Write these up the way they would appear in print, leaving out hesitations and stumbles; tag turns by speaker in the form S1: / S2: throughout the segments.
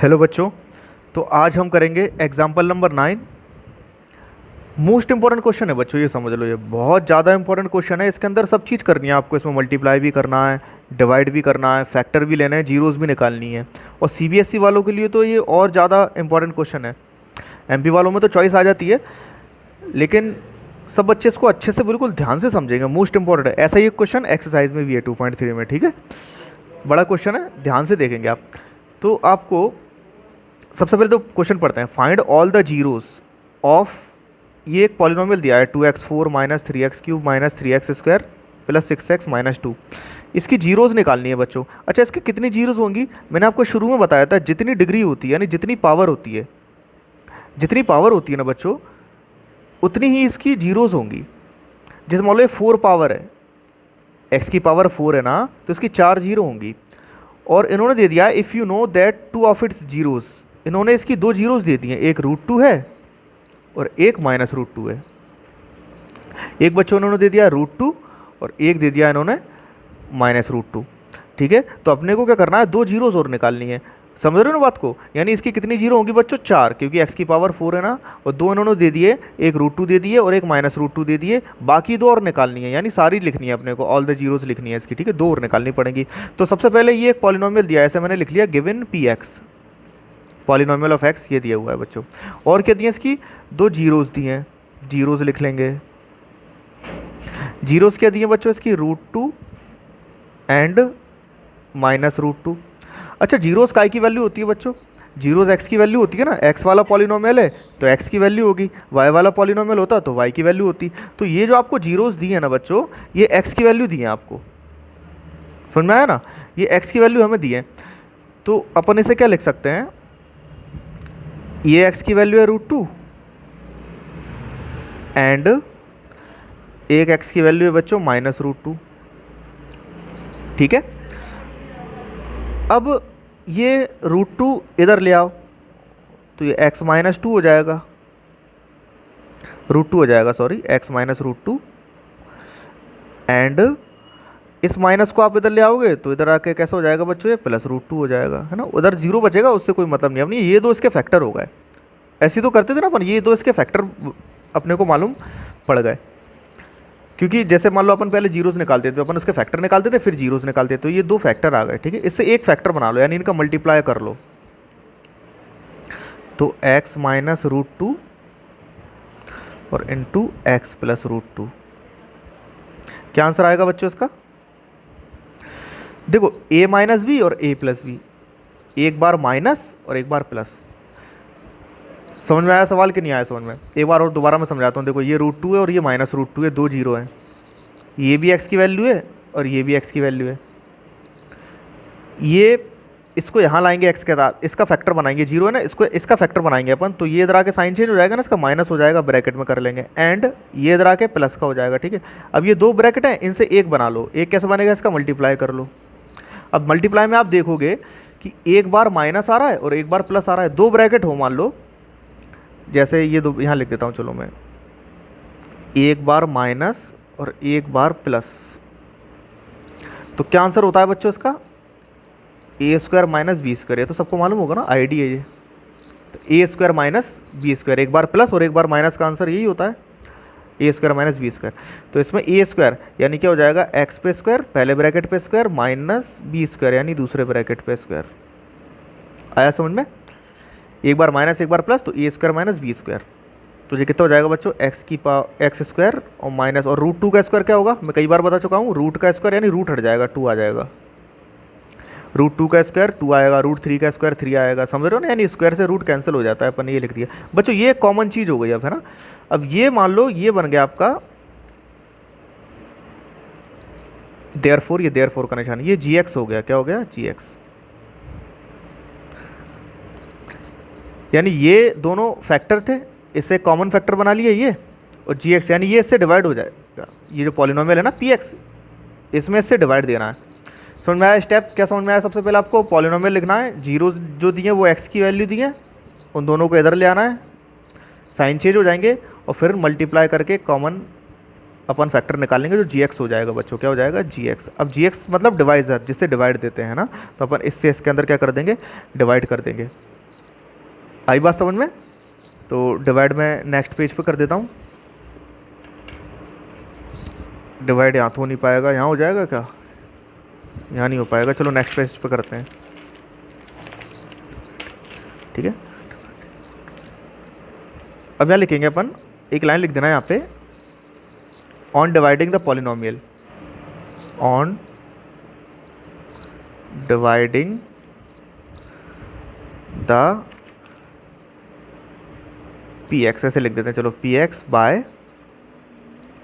S1: Hello बच्चों। तो आज हम करेंगे example number 9। Most important question है बच्चों, ये समझ लो, ये बहुत ज़्यादा इंपॉर्टेंट क्वेश्चन है। इसके अंदर सब चीज़ करनी है आपको। इसमें मल्टीप्लाई भी करना है, डिवाइड भी करना है, फैक्टर भी लेना है, जीरोज़ भी निकालनी है। और सीबीएसई वालों के लिए तो ये और ज़्यादा इंपॉर्टेंट क्वेश्चन है। एमपी वालों में तो चॉइस आ जाती है, लेकिन सब बच्चे इसको अच्छे से बिल्कुल ध्यान से समझेंगे। मोस्ट इंपॉर्टेंट है। ऐसा ही एक क्वेश्चन एक्सरसाइज में भी है 2.3 में, ठीक है। बड़ा क्वेश्चन है, ध्यान से देखेंगे आप। तो आपको सबसे पहले तो क्वेश्चन पढ़ते हैं। Find all the zeros of, ये एक पॉलिनोमियल दिया है 2x4 minus 3x³ minus 3x² plus 6x minus 2। इसकी जीरोज़ निकालनी है बच्चों। अच्छा, इसके कितनी जीरोज़ होंगी? मैंने आपको शुरू में बताया था, जितनी डिग्री होती है यानी जितनी पावर होती है, जितनी पावर होती है ना बच्चों, उतनी ही इसकी जीरोज़ होंगी। जैसे मान लो 4 पावर है, x की पावर 4 है ना, तो इसकी 4 जीरो होंगी। और इन्होंने दे दिया if you know that 2 of its zeros, इन्होंने इसकी 2 जीरोज़ दे दी हैं, एक √2 है और एक माइनस √2 है। एक बच्चों इन्होंने दे दिया √2 और एक दे दिया इन्होंने माइनस √2, ठीक है। तो अपने को क्या करना है, 2 जीरोज़ और निकालनी है। समझ रहे हो ना बात को? यानी इसकी कितनी जीरो होंगी बच्चों? 4, क्योंकि x की पावर 4 है ना, और 2 इन्होंने दे दिए, एक √2 दे दिए और एक माइनस √2 दे दिए। बाकी 2 और निकालनी है, यानी सारी लिखनी है अपने को, ऑल द जीरोज़ लिखनी है इसकी, ठीक है। 2 और निकालनी पड़ेंगी। तो सबसे पहले ये एक पॉलिनोमियल दिया है, ऐसे मैंने लिख लिया given px, polynomial of x, ये दिया हुआ है बच्चों। और क्या दिए इसकी? 2 जीरोज़ दिए हैं, जीरोज़ लिख लेंगे। जीरोज़ क्या दिए बच्चों इसकी? √2 एंड माइनस √2। अच्छा, जीरोज़ काय की वैल्यू होती है बच्चों? जीरोज़ x की वैल्यू होती है ना। x वाला पॉलिनोमियल है तो x की वैल्यू होगी, y वाला पॉलिनोमियल होता तो y की वैल्यू होती। तो ये जो आपको जीरोज़ दी है ना बच्चों, ये x की वैल्यू दी है आपको। समझ में आया ना? ये x की वैल्यू हमें दी है। तो अपन इसे क्या लिख सकते हैं, ये x की वैल्यू है √2 एंड एक x की वैल्यू है बच्चों माइनस √2, ठीक है। अब ये √2 इधर ले आओ तो ये x माइनस 2 हो जाएगा, √2 हो जाएगा, सॉरी, x माइनस √2। एंड इस माइनस को आप इधर ले आओगे तो इधर आके कैसा हो जाएगा बच्चों? ये प्लस √2 हो जाएगा, है ना। उधर जीरो बचेगा, उससे कोई मतलब नहीं। अपनी ये 2 इसके फैक्टर हो गए। ऐसे तो करते थे ना अपन, ये 2 इसके फैक्टर अपने को मालूम पड़ गए। क्योंकि जैसे मान लो अपन पहले जीरोज़ निकालते थे, अपन उसके फैक्टर निकालते थे, फिर जीरोज़ निकालते थे। तो ये 2 फैक्टर आ गए, ठीक है। इससे एक फैक्टर बना लो, यानी इनका मल्टीप्लाई कर लो। तो x माइनस √2 और इंटू एक्स प्लस √2। क्या आंसर आएगा बच्चों इसका? देखो, a माइनस बी और a प्लस बी, एक बार माइनस और एक बार प्लस। समझ में आया सवाल कि नहीं आया समझ में? एक बार और दोबारा मैं समझाता हूँ। देखो, ये √2 है और ये माइनस √2 है, 2 जीरो हैं। ये भी x की वैल्यू है और ये भी x की वैल्यू है। ये इसको यहाँ लाएंगे x के साथ, इसका फैक्टर बनाएंगे, जीरो है ना, इसको इसका फैक्टर बनाएंगे अपन। तो ये इधर आके साइन चेंज हो जाएगा ना, इसका माइनस हो जाएगा, ब्रैकेट में कर लेंगे। एंड ये इधर आके प्लस का हो जाएगा, ठीक है। अब ये 2 ब्रैकेट हैं, इनसे एक बना लो। एक कैसे बनेगा? इसका मल्टीप्लाई कर लो। अब मल्टीप्लाई में आप देखोगे कि एक बार माइनस आ रहा है और एक बार प्लस आ रहा है। 2 ब्रैकेट हो मान लो, जैसे ये 2 यहाँ लिख देता हूँ, चलो मैं, एक बार माइनस और एक बार प्लस। तो क्या आंसर होता है बच्चों इसका? a² minus b²। ये तो सबको मालूम होगा ना, आईडी है ये। तो a² माइनस b², एक बार प्लस और एक बार माइनस का आंसर यही होता है, a² माइनस b²। तो इसमें a² यानी क्या हो जाएगा? x पे स्क्वायर, पहले ब्रैकेट पे स्क्वायर, माइनस b² यानी दूसरे ब्रैकेट पे स्क्वायर। आया समझ में? एक बार माइनस एक बार प्लस, तो a² माइनस b²। तो ये कितना हो जाएगा बच्चों? x² और माइनस, और √2 का स्क्वायर क्या होगा? मैं कई बार बता चुका हूँ, रूट का स्क्वायर यानी रूट हट जाएगा, 2 आ जाएगा। √2 का स्क्वायर 2 आएगा, √3 का स्क्वायर 3 आएगा। समझ रहे हो ना? यानी स्क्वायर से रूट कैंसिल हो जाता है, अपन ने ये लिख दिया बच्चों। ये कॉमन चीज़ हो गई अब, है ना। अब ये मान लो ये बन गया आपका देयरफॉर, ये देयरफॉर का निशान, ये gx हो गया। क्या हो गया? gx। यानी ये दोनों फैक्टर थे, इससे कॉमन फैक्टर बना लिया ये, और gx, यानी ये इससे डिवाइड हो जाएगा। ये जो पॉलिनोमियल है ना px, इसमें इससे डिवाइड देना है। समझ में आया स्टेप? क्या समझ में आया? सबसे पहले आपको पॉलिनोमियल लिखना है, जीरो जो दिए वो x की वैल्यू दी है, उन दोनों को इधर ले आना है, साइन चेंज हो जाएंगे, और फिर मल्टीप्लाई करके कॉमन अपन फैक्टर निकालेंगे जो gx हो जाएगा बच्चों। क्या हो जाएगा? gx। अब gx मतलब डिवाइजर, जिससे डिवाइड देते हैं ना, तो अपन इससे इसके अंदर क्या कर देंगे? डिवाइड कर देंगे। आई बात समझ में? तो डिवाइड मैं नेक्स्ट पेज पे कर देता हूँ। डिवाइड यहाँ तो हो नहीं पाएगा, यहाँ हो जाएगा क्या? यहाँ नहीं हो पाएगा, चलो नेक्स्ट पेज पे करते हैं, ठीक है। अब यहाँ लिखेंगे अपन, एक लाइन लिख देना है यहाँ पे, on dividing the polynomial, on dividing the P x, ऐसे लिख देते हैं, चलो पी एक्स बाय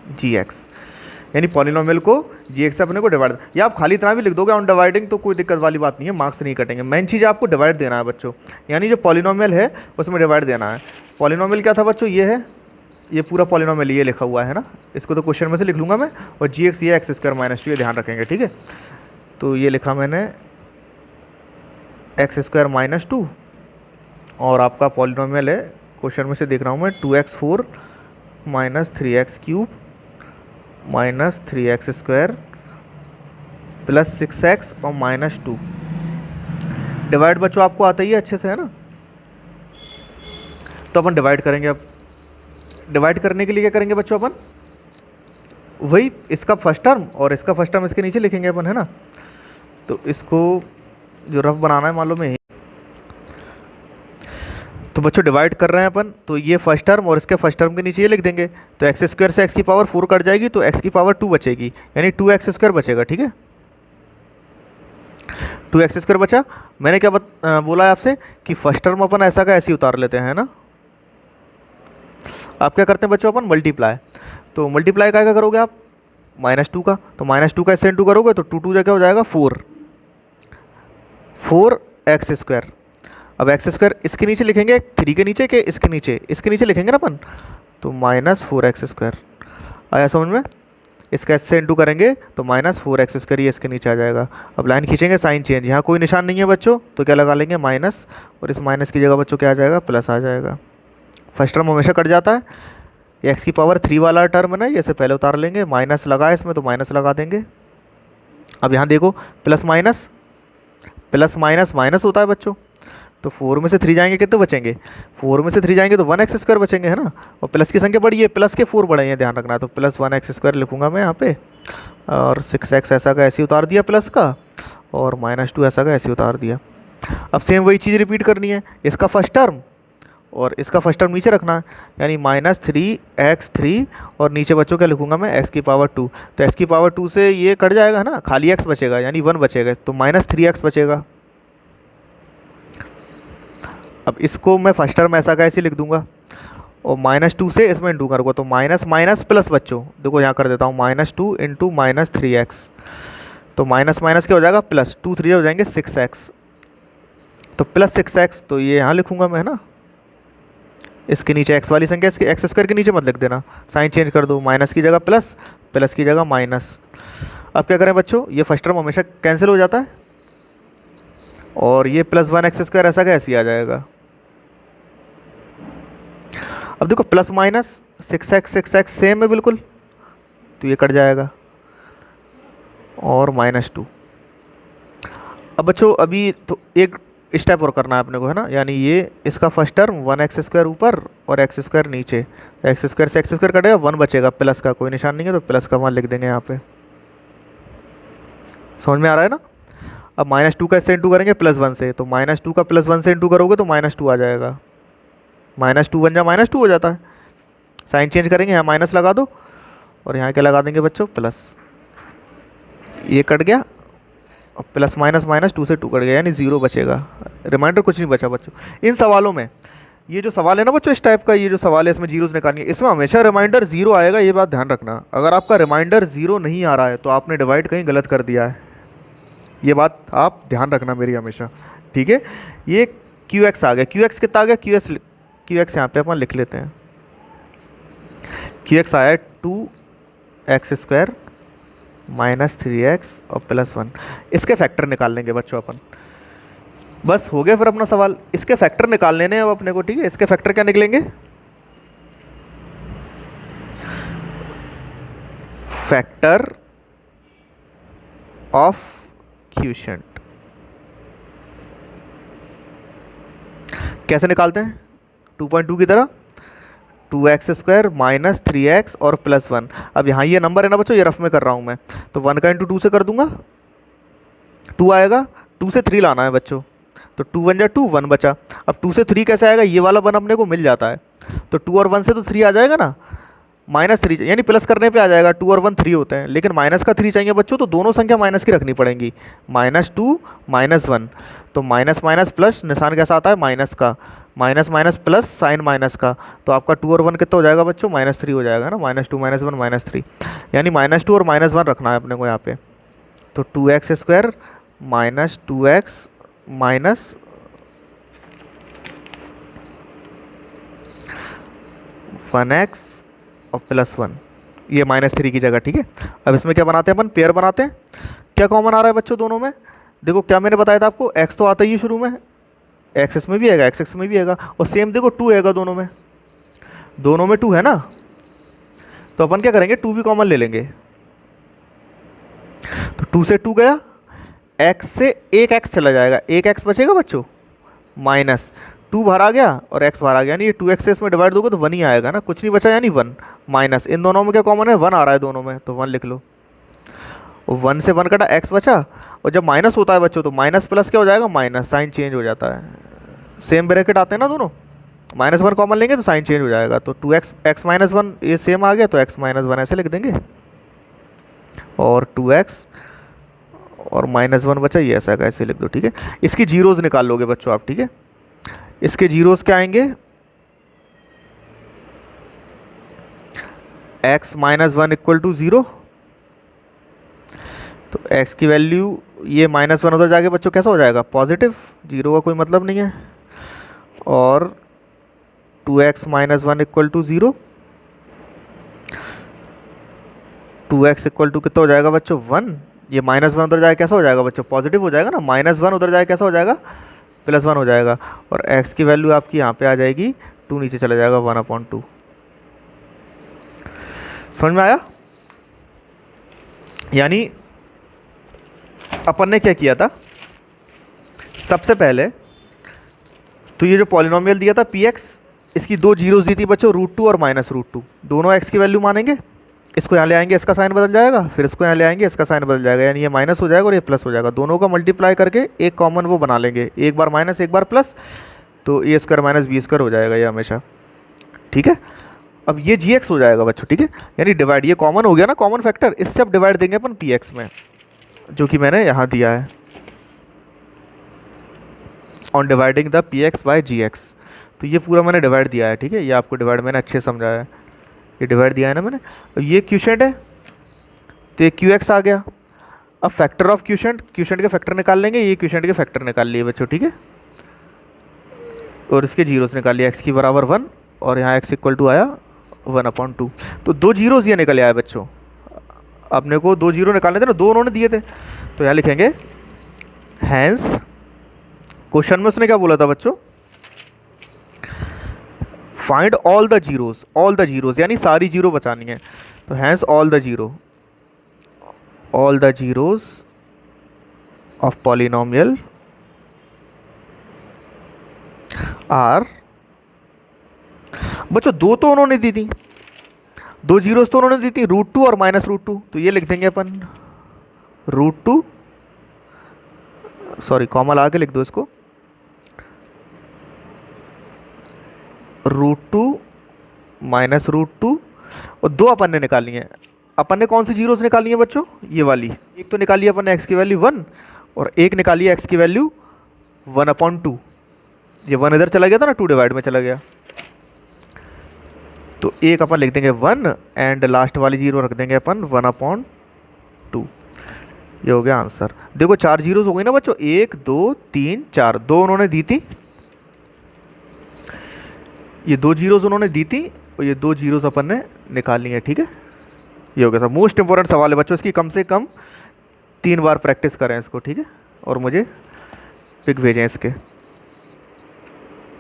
S1: जी एक्स, यानी पॉलिनोमियल को जी एक्स से अपने को डिवाइड, या आप खाली इतना भी लिख दोगे ऑन डिवाइडिंग तो कोई दिक्कत वाली बात नहीं है, मार्क्स नहीं कटेंगे। मेन चीज़ आपको डिवाइड देना है बच्चों, यानी जो पॉलिनोमियल है उसमें डिवाइड देना है। पॉलिनोमियल क्या था बच्चों? ये है, ये पूरा पॉलिनोमियल ये लिखा हुआ है ना, इसको तो क्वेश्चन में से लिख लूँगा मैं, और जी एक्स ये एक्स स्क्वायर माइनस टू, ये ध्यान रखेंगे, ठीक है। तो ये लिखा मैंने एक्स स्क्वायर माइनस टू, और आपका पॉलिनोमियल है, क्वेश्चन में से देख रहा हूँ मैं, 2x4 minus 3x cube minus 3x square plus 6x और माइनस 2। डिवाइड बच्चों आपको आता ही है अच्छे से, है ना? तो अपन डिवाइड करेंगे। अब डिवाइड करने के लिए क्या करेंगे बच्चों? अपन वही इसका फर्स्ट टर्म और इसका फर्स्ट टर्म इसके नीचे लिखेंगे अपन, है ना। तो इसको जो रफ बनाना है मालूम है, तो बच्चों डिवाइड कर रहे हैं अपन, तो ये फर्स्ट टर्म और इसके फर्स्ट टर्म के नीचे ये लिख देंगे। तो एक्स स्क्वायर से एक्स की पावर 4 कट जाएगी, तो एक्स की पावर 2 बचेगी, यानी 2x स्क्वायर बचेगा, ठीक है। 2x स्क्वायर बचा। मैंने क्या बोला है आपसे कि फर्स्ट टर्म अपन ऐसा का ऐसे ही उतार लेते हैं, है ना। आप क्या करते हैं बच्चों? अपन मल्टीप्लाई, तो मल्टीप्लाई क्या करोगे आप? -2 का, तो -2 का इससे 2 करोगे तो 2 जगह हो जाएगा 4x स्क्वायर। अब एक्स स्क्वायर इसके नीचे लिखेंगे 3 के नीचे के इसके नीचे लिखेंगे ना अपन, तो -4x स्क्वायर। आया समझ में? इसका एस से इंटू करेंगे तो -4x स्क्वायर ये इसके नीचे आ जाएगा। अब लाइन खींचेंगे, साइन चेंज, यहाँ कोई निशान नहीं है बच्चों, तो क्या लगा लेंगे माइनस, और इस माइनस की जगह बच्चों क्या आ जाएगा? प्लस आ जाएगा। फर्स्ट टर्म हमेशा कट जाता है, ये एक्स की पावर 3 वाला टर्म है ना, ये से पहले उतार लेंगे, माइनस लगा है इसमें तो माइनस लगा देंगे। अब यहाँ देखो प्लस माइनस माइनस होता है बच्चों, तो 4 में से 3 जाएंगे कितने बचेंगे? 4 में से 3 जाएंगे तो 1x स्क्वायर बचेंगे, है ना। और प्लस की संख्या बढ़ी है, प्लस के 4 बढ़े हैं, ध्यान रखना है, तो प्लस 1x स्क्वायर लिखूंगा मैं यहाँ पे, और 6x ऐसा का ऐसे उतार दिया प्लस का, और -2 ऐसा का ऐसे उतार दिया। अब सेम वही चीज़ रिपीट करनी है, इसका फर्स्ट टर्म और इसका फर्स्ट टर्म नीचे रखना है, यानी -3x3, और नीचे बच्चों क्या लिखूंगा मैं? x की पावर 2। तो x की पावर 2 से ये कट जाएगा ना, खाली x बचेगा, यानी 1 बचेगा, तो -3x बचेगा। अब इसको मैं फर्स्ट टर्म ऐसा का ऐसे लिख दूंगा, और -2 से इसमें इंटू करूँगा, तो माइनस माइनस प्लस बच्चों, देखो यहाँ कर देता हूँ, -2 इंटू -3x, तो माइनस माइनस क्या हो जाएगा? प्लस, 2 3 हो जाएंगे 6x, तो प्लस 6x, तो ये यहाँ लिखूंगा मैं, है ना। इसके नीचे x वाली संख्या, इसके एक्स स्क्वायर के नीचे मत लिख देना, साइन चेंज कर दो, माइनस की जगह प्लस, प्लस की जगह माइनस। अब क्या करें बच्चों? ये फर्स्ट टर्म हमेशा कैंसिल हो जाता है, और ये प्लस 1x स्क्वायर ऐसा का ऐसे ही आ जाएगा। अब देखो प्लस माइनस 6x सेम है बिल्कुल, तो ये कट जाएगा, और -2। अब बच्चों अभी तो एक स्टेप और करना है अपने को, है ना, यानी ये इसका फर्स्ट टर्म 1x स्क्वायर ऊपर और x स्क्वायर नीचे, x स्क्वायर से x स्क्वायर कटेगा, 1 बचेगा, प्लस का कोई निशान नहीं है, तो प्लस का 1 लिख देंगे यहाँ पे। समझ में आ रहा है ना। अब -2 का इससे इंटू करेंगे +1 से, तो -2 का +1 से इंटू करोगे तो -2 आ जाएगा, -2 बन जा -2 हो जाता है। साइन चेंज करेंगे, यहाँ माइनस लगा दो, और यहाँ क्या लगा देंगे बच्चों? प्लस, ये कट गया, और प्लस माइनस -2 से 2 कट गया, यानी 0 बचेगा। रिमाइंडर कुछ नहीं बचा बच्चों। इन सवालों में ये जो सवाल है ना बच्चों, इस टाइप का ये जो सवाल है, इसमें जीरोस निकालनी है, इसमें हमेशा रिमाइंडर 0 आएगा, ये बात ध्यान रखना। अगर आपका रिमाइंडर 0 नहीं आ रहा है तो आपने डिवाइड कहीं गलत कर दिया है, ये बात आप ध्यान रखना मेरी हमेशा, ठीक है। ये QX आ गया, QX कितना आ गया? QX यहाँ पे अपन लिख लेते हैं, QX आया 2x स्क्वायर -3x और +1। इसके फैक्टर निकाल लेंगे बच्चों अपन, बस हो गया फिर अपना सवाल। इसके फैक्टर निकाल लेने हैं अब अपने को, ठीक है। इसके फैक्टर क्या निकलेंगे? Factor of quotient. कैसे निकालते हैं 2.2 की तरह, 2x² माइनस 3x और प्लस 1। अब यहाँ ये नंबर है ना बच्चों, ये रफ में कर रहा हूँ मैं, तो 1 का इंटू 2 से कर दूंगा, 2 आएगा, 2 से 3 लाना है बच्चों, तो 2 1 जा 2, 1 बचा। अब 2 से 3 कैसे आएगा, ये वाला 1 अपने को मिल जाता है, तो 2 और 1 से तो 3 आ जाएगा ना, -3 यानी प्लस करने पे आ जाएगा, 2 और 1 3 होते हैं, लेकिन माइनस का 3 चाहिए बच्चों, तो दोनों संख्या माइनस की रखनी पड़ेंगी, -2 -1, तो माइनस माइनस प्लस, निशान कैसा आता है माइनस का, minus minus plus sign minus का, तो आपका 2 और 1 कितना हो जाएगा बच्चों, -3 हो जाएगा ना, -2 -1 -3, यानी -2 और -1 रखना है अपने को यहाँ पे, तो 2x² minus 2x minus 1x और प्लस 1, ये -3 की जगह, ठीक है। अब इसमें क्या बनाते हैं अपन, पेयर बनाते हैं। क्या कॉमन आ रहा है बच्चों दोनों में, देखो क्या मैंने बताया था आपको, x तो आता ही है शुरू में, x इसमें भी आएगा, x में भी आएगा, और सेम देखो 2 आएगा दोनों में, 2 है ना, तो अपन क्या करेंगे 2 भी कॉमन ले लेंगे, तो 2 से 2 गया, x से एक x चला जाएगा, एक x बचेगा बच्चों, माइनस 2 बाहर आ गया और x बाहर आ गया, यानी ये 2x से इसमें डिवाइड दोगे तो 1 ही आएगा ना, कुछ नहीं बचा, यानी 1 माइनस, इन दोनों में क्या कॉमन है, 1 आ रहा है दोनों में, तो 1 लिख लो, 1 से 1 कटा, x बचा, और जब माइनस होता है बच्चों तो माइनस प्लस क्या हो जाएगा, माइनस, साइन चेंज हो जाता है, सेम ब्रैकेट आते हैं ना दोनों, -1 कॉमन लेंगे तो साइन चेंज हो जाएगा, तो 2x x -1 ये सेम आ गया, तो x -1 ऐसे लिख देंगे, और 2x और -1 बचा, ये ऐसा ऐसे लिख दो, ठीक है। इसकी जीरोज़ निकाल लोगे बच्चों आप, ठीक है, इसके जीरोज़ क्या आएंगे, x -1 = 0, तो x की वैल्यू ये -1 उधर जाके बच्चों कैसा हो जाएगा, पॉजिटिव, 0 का कोई मतलब नहीं है, और 2x -1 = 0, 2x = कितना हो जाएगा बच्चों 1, ये -1 उधर जाए कैसा हो जाएगा बच्चों, पॉजिटिव हो जाएगा ना, -1 उधर जाए कैसा हो जाएगा, +1 हो जाएगा, और x की वैल्यू आपकी यहाँ पे आ जाएगी 2 नीचे चला जाएगा 1/2। समझ में आया, यानी अपन ने क्या किया था, सबसे पहले तो ये जो पॉलिनोमियल दिया था px, इसकी 2 जीरोस दी थी बच्चों, √2 और -√2, दोनों x की वैल्यू मानेंगे, इसको यहाँ ले आएंगे, इसका साइन बदल जाएगा, फिर इसको यहाँ ले आएंगे, इसका साइन बदल जाएगा, यानी ये माइनस हो जाएगा और ये प्लस हो जाएगा, दोनों का मल्टीप्लाई करके एक कॉमन वो बना लेंगे, एक बार माइनस एक बार प्लस, तो a² - b² हो जाएगा ये हमेशा, ठीक है। अब ये gx हो जाएगा बच्चों, ठीक है, यानी डिवाइड, ये कॉमन हो गया ना, कॉमन फैक्टर, इससे अब डिवाइड देंगे अपन px में, जो कि मैंने यहाँ दिया है, on dividing the px by gx, तो ये पूरा मैंने डिवाइड दिया है, ठीक है, ये आपको डिवाइड मैंने अच्छे समझाया है, ये डिवाइड दिया है ना मैंने। अब ये क्यूशेंट है, तो ये qx आ गया, अब फैक्टर ऑफ क्यूशेंट, क्यूशेंट के फैक्टर निकाल लेंगे, ये क्यूशेंट के फैक्टर निकाल लिए बच्चों, ठीक है, और इसके जीरोस निकाल लिए, x की बराबर 1 और यहाँ x = आया 1/2, तो 2 जीरोस ये निकल आए बच्चों, अपने को 2 जीरो निकालने थे ना, 2 उन्होंने दिए थे, तो यहाँ लिखेंगे हैंस, क्वेश्चन में उसने क्या बोला था बच्चों, फाइंड ऑल द जीरोस, यानी सारी जीरो बचानी है, तो hence all the zeros of polynomial are, बच्चों 2 तो उन्होंने दी थी, 2 जीरोस तो उन्होंने दी थी, √2 और -√2, तो ये लिख देंगे अपन √2, सॉरी कॉमा लगा के लिख दो इसको, √2 -√2, और 2 अपन ने निकाली है, अपन ने कौन सी जीरोस निकाली है बच्चों, ये वाली, एक तो निकाली अपन ने x की वैल्यू 1, और एक निकाली है x की वैल्यू 1/2, ये 1 इधर चला गया था ना, 2 डिवाइड में चला गया, तो एक अपन लिख देंगे 1 एंड लास्ट वाली जीरो रख देंगे अपन 1/2, ये हो गया आंसर। देखो 4 जीरोस हो गई ना बच्चों, 1 2 3 4, 2 उन्होंने दी थी, ये 2 जीरोस उन्होंने दी थी, और ये 2 जीरोस अपन ने निकालनी है, ठीक है, ये हो गया सर। मोस्ट इंपॉर्टेंट सवाल है बच्चों, इसकी कम से कम 3 बार प्रैक्टिस करें इसको, ठीक है, और मुझे पिक भेजें इसके।